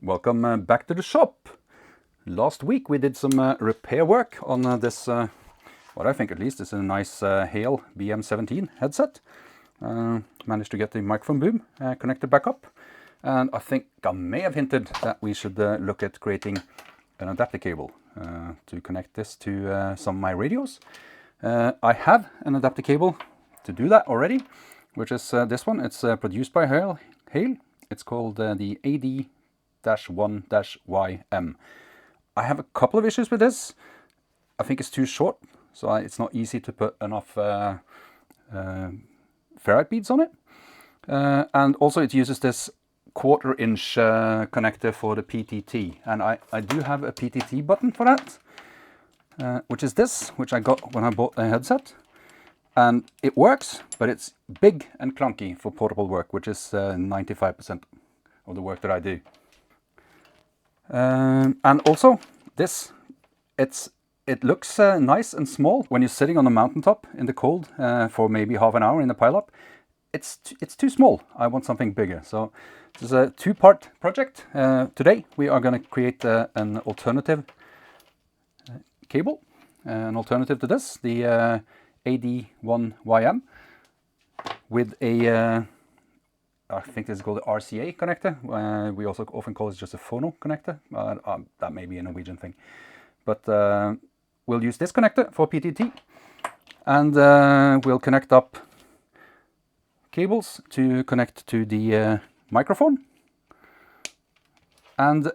Welcome back to the shop. Last week we did some repair work on this, what I think at least is a nice Heil BM-17 headset. Managed to get the microphone boom connected back up, and I think I may have hinted that we should look at creating an adapter cable to connect this to some of my radios. I have an adapter cable to do that already, which is this one. It's produced by Heil. It's called the AD-1-YM. I have a couple of issues with this. I think it's too short, so it's not easy to put enough ferrite beads on it. And also it uses this 1/4 inch connector for the PTT. And I do have a PTT button for that, which is this, which I got when I bought the headset. And it works, but it's big and clunky for portable work, which is 95% of the work that I do. And also this, it looks nice and small when you're sitting on a mountaintop in the cold for maybe half an hour in the pileup. It's too small. I want something bigger. So this is a two-part project. Today we are going to create an alternative cable, an alternative to this, the AD-1-YM, with a I think this is called the RCA connector. We also often call it just a phono connector. That may be a Norwegian thing. But we'll use this connector for PTT. And we'll connect up cables to connect to the microphone. And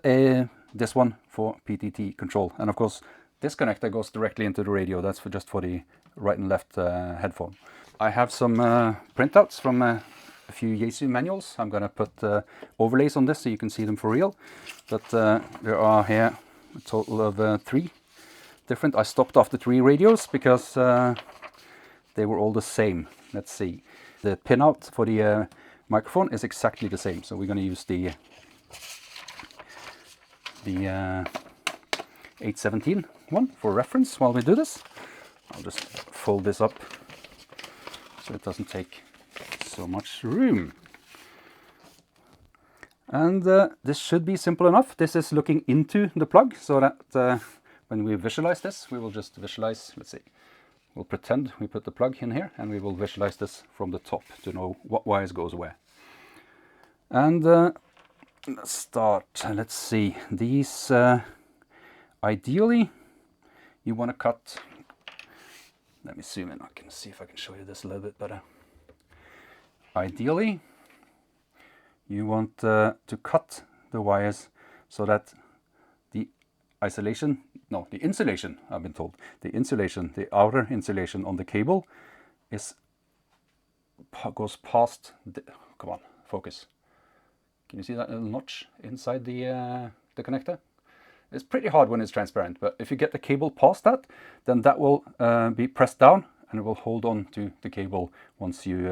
this one for PTT control. And of course, this connector goes directly into the radio. That's just for the right and left headphone. I have some printouts from a few Yaesu manuals. I'm going to put overlays on this so you can see them for real. But there are here a total of 3 different. I stopped off the 3 radios because they were all the same. Let's see. The pinout for the microphone is exactly the same. So we're going to use the 817 one for reference while we do this. I'll just fold this up so it doesn't take so much room. And this should be simple enough. This is looking into the plug, so that when we visualize this, we will just visualize, let's see, we'll pretend we put the plug in here and we will visualize this from the top to know what wires goes where. And let's start. Let's see, these ideally you want to cut. Let me zoom in. I can see if I can show you this a little bit better. Ideally, you want to cut the wires so that the insulation, I've been told, the outer insulation on the cable goes past come on, focus. Can you see that little notch inside the connector? It's pretty hard when it's transparent, but if you get the cable past that, then that will be pressed down and it will hold on to the cable once you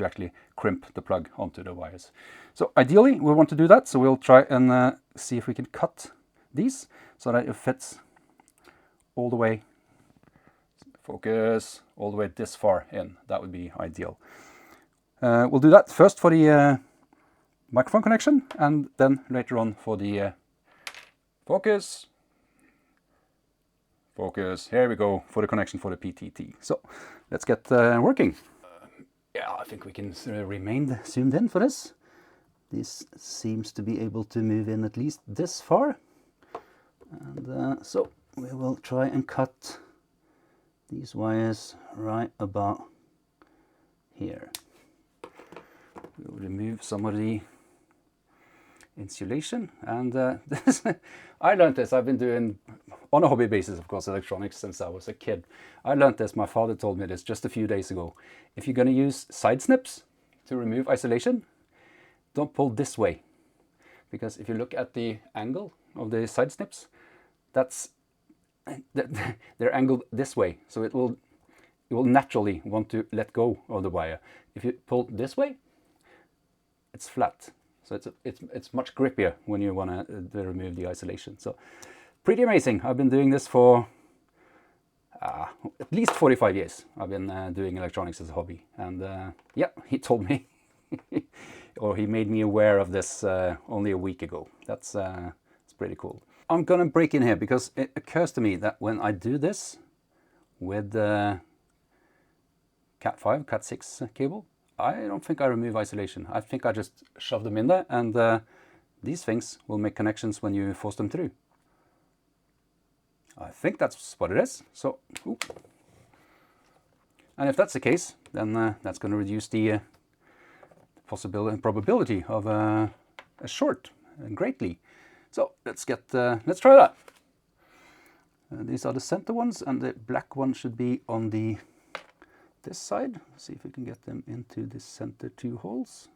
actually crimp the plug onto the wires. So ideally we want to do that, so we'll try and see if we can cut these so that it fits all the way, focus, all the way this far in. That would be ideal. We'll do that first for the microphone connection, and then later on for the focus. Focus, here we go, for the connection for the PTT. So let's get working. Yeah, I think we can remain zoomed in for this. This seems to be able to move in at least this far. And so we will try and cut these wires right about here. We'll remove some of the insulation, and this, I learned this. I've been doing, on a hobby basis, of course, electronics since I was a kid. I learned this, my father told me this just a few days ago. If you're going to use side snips to remove isolation, don't pull this way, because if you look at the angle of the side snips, they're angled this way, so it will naturally want to let go of the wire. If you pull this way, it's flat. So it's much grippier when you want to remove the isolation. So pretty amazing. I've been doing this for at least 45 years. I've been doing electronics as a hobby. And yeah, he told me or he made me aware of this only a week ago. That's pretty cool. I'm gonna break in here because it occurs to me that when I do this with Cat5, Cat6 cable, I don't think I remove isolation. I think I just shove them in there, and these things will make connections when you force them through. I think that's what it is. So, and if that's the case, then that's going to reduce the probability of a short greatly. So let's try that. These are the center ones, and the black one should be on this side. See if we can get them into the center two holes.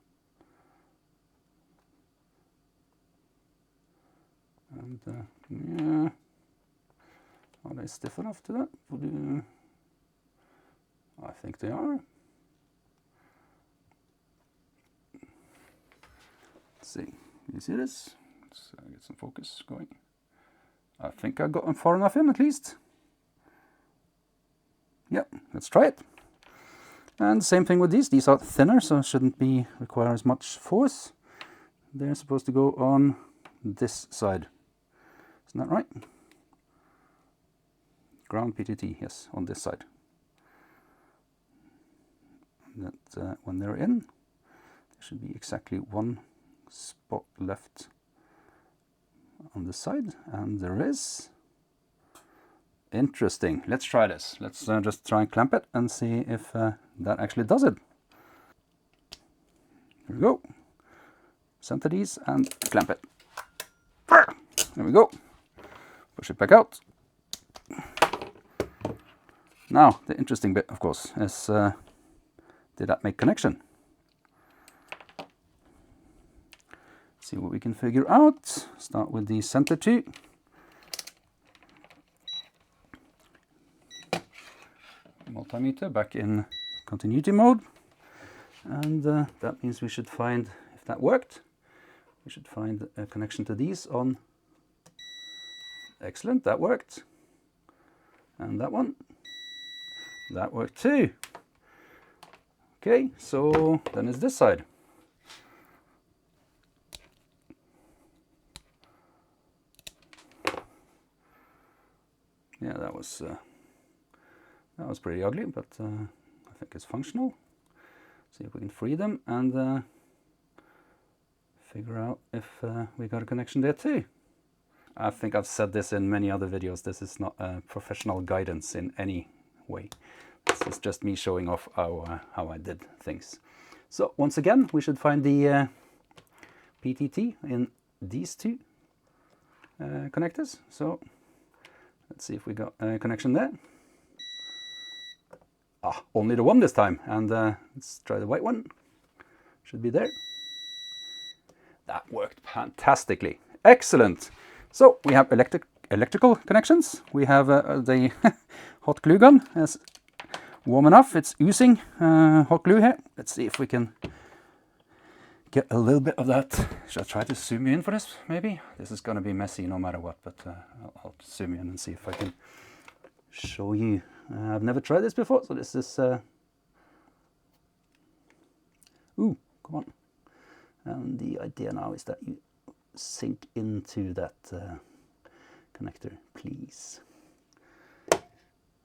And yeah, are they stiff enough to that? I think they are. Let's see. You see this? Let's get some focus going. I think I got them far enough in at least. Yep, let's try it. And same thing with these. These are thinner, so shouldn't require as much force. They're supposed to go on this side. Isn't that right? Ground PTT, yes, on this side. That when they're in, there should be exactly one spot left on the side, and there is. Interesting. Let's try this. Let's just try and clamp it and see if that actually does it. Here we go. Center these and clamp it. There we go. Push it back out. Now, the interesting bit, of course, is did that make connection? See what we can figure out. Start with the center two. Multimeter back in continuity mode. And that means we should find, if that worked, we should find a connection to these on. Excellent, that worked. And that one. That worked too. Okay, so then it's this side. Yeah, that was pretty ugly, but I think it's functional. See if we can free them and figure out if we got a connection there too. I think I've said this in many other videos. This is not professional guidance in any way. This is just me showing off how I did things. So once again, we should find the PTT in these two connectors. So let's see if we got a connection there. Ah, only the one this time. And let's try the white one. Should be there. That worked fantastically. Excellent. So we have electrical connections. We have the hot glue gun. It's warm enough. It's oozing hot glue here. Let's see if we can get a little bit of that. Should I try to zoom in for this, maybe? This is going to be messy no matter what, but I'll zoom in and see if I can show you. I've never tried this before, so this is... Ooh, come on. And the idea now is that you sink into that connector, please.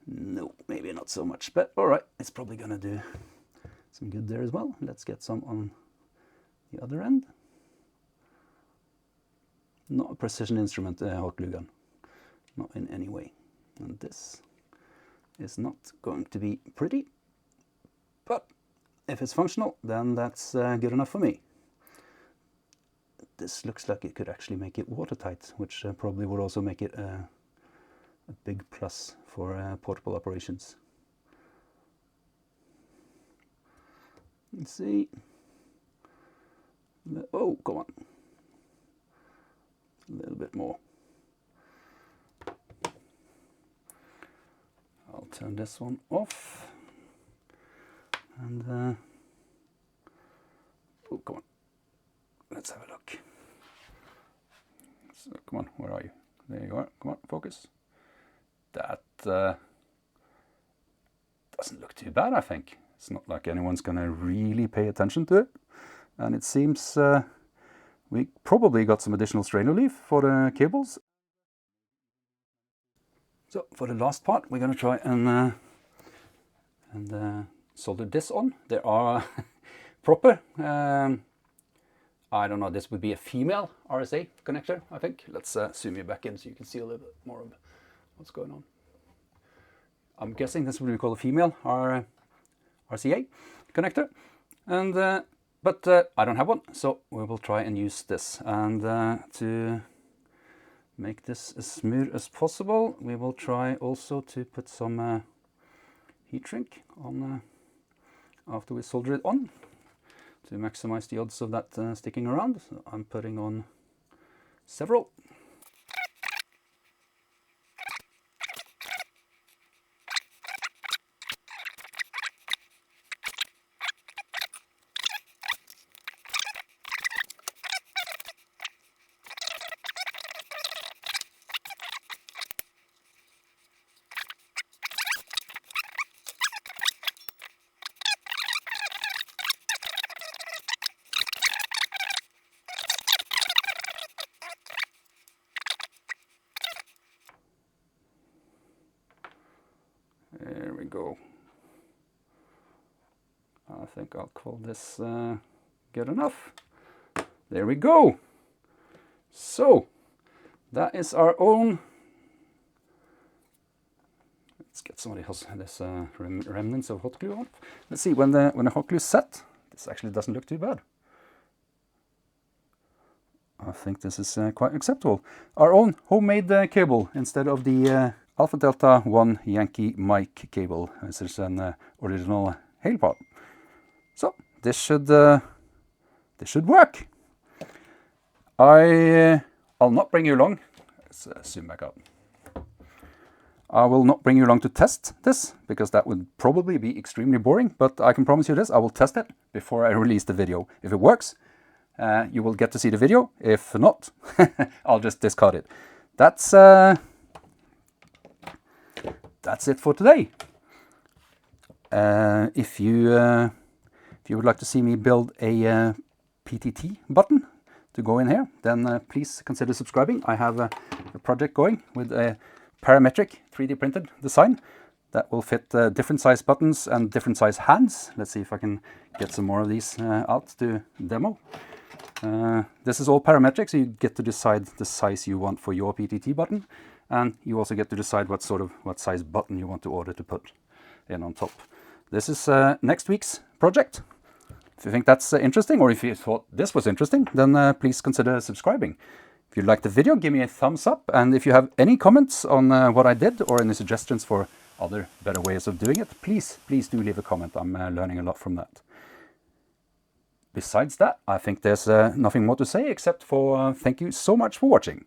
No, maybe not so much, but all right, it's probably gonna do some good there as well. Let's get some on the other end. Not a precision instrument, hot glue gun, not in any way. And this is not going to be pretty, but if it's functional, then that's good enough for me. This looks like it could actually make it watertight, which probably would also make it a big plus for portable operations. Let's see. Oh, come on. A little bit more. I'll turn this one off. And, oh, come on. Let's have a look. So, come on, where are you? There you are. Come on, focus. That doesn't look too bad, I think. It's not like anyone's going to really pay attention to it. And it seems we probably got some additional strain relief for the cables. So for the last part, we're going to try and solder this on. There are proper, I don't know, this would be a female RSA connector, I think. Let's zoom you back in so you can see a little bit more of what's going on. I'm guessing this would be called a female RCA connector. And but I don't have one, so we will try and use this. And to make this as smooth as possible, we will try also to put some heat shrink on after we solder it on to maximize the odds of that sticking around. So I'm putting on several. There we go. I think I'll call this good enough. There we go. So that is our own. Let's get somebody else this remnants of hot glue on. Let's see, when the hot glue is set, this actually doesn't look too bad. I think this is quite acceptable. Our own homemade cable instead of the Alpha Delta 1 Yankee Mike cable. This is an original Heil part. So this should work. I'll not bring you along. Let's zoom back up. I will not bring you along to test this because that would probably be extremely boring. But I can promise you this: I will test it before I release the video. If it works, you will get to see the video. If not, I'll just discard it. That's it for today. If you would like to see me build a PTT button to go in here, then please consider subscribing. I have a project going with a parametric 3D printed design that will fit different size buttons and different size hands. Let's see if I can get some more of these out to demo. This is all parametric, so you get to decide the size you want for your PTT button, and you also get to decide what size button you want to order to put in on top. This is next week's project. If you think that's interesting, or if you thought this was interesting, then please consider subscribing. If you liked the video, give me a thumbs up, and if you have any comments on what I did or any suggestions for other better ways of doing it, please do leave a comment. I'm learning a lot from that. Besides that, I think there's nothing more to say except for thank you so much for watching.